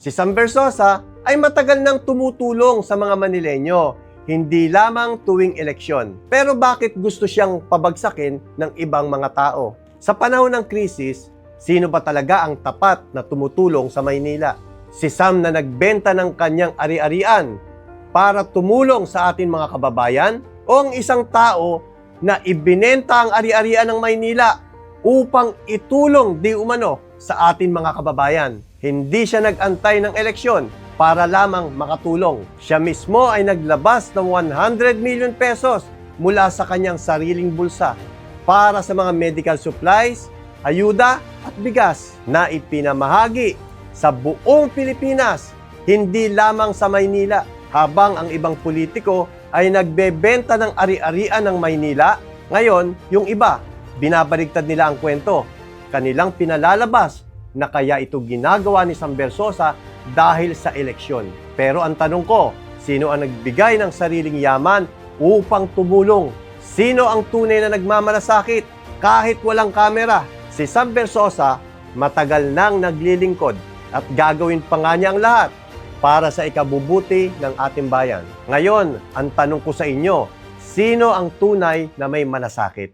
Si Sam Versosa ay matagal nang tumutulong sa mga Manileño, hindi lamang tuwing eleksyon. Pero bakit gusto siyang pabagsakin ng ibang mga tao? Sa panahon ng krisis, sino ba talaga ang tapat na tumutulong sa Maynila? Si Sam na nagbenta ng kanyang ari-arian para tumulong sa ating mga kababayan o ang isang tao na ibinenta ang ari-arian ng Maynila upang itulong di umano sa ating mga kababayan? Hindi siya nag-antay ng eleksyon para lamang makatulong. Siya mismo ay naglabas ng 100 million pesos mula sa kanyang sariling bulsa para sa mga medical supplies, ayuda at bigas na ipinamahagi sa buong Pilipinas, hindi lamang sa Maynila. Habang ang ibang politiko ay nagbebenta ng ari-arian ng Maynila, ngayon yung iba, binabaligtad nila ang kwento. Kanilang pinalalabas na kaya ito ginagawa ni Sam Versosa dahil sa eleksyon. Pero ang tanong ko, sino ang nagbigay ng sariling yaman upang tumulong? Sino ang tunay na nagmamalasakit kahit walang kamera? Si Sam Versosa matagal nang naglilingkod at gagawin pa nga niya ang lahat para sa ikabubuti ng ating bayan. Ngayon, ang tanong ko sa inyo, sino ang tunay na may malasakit?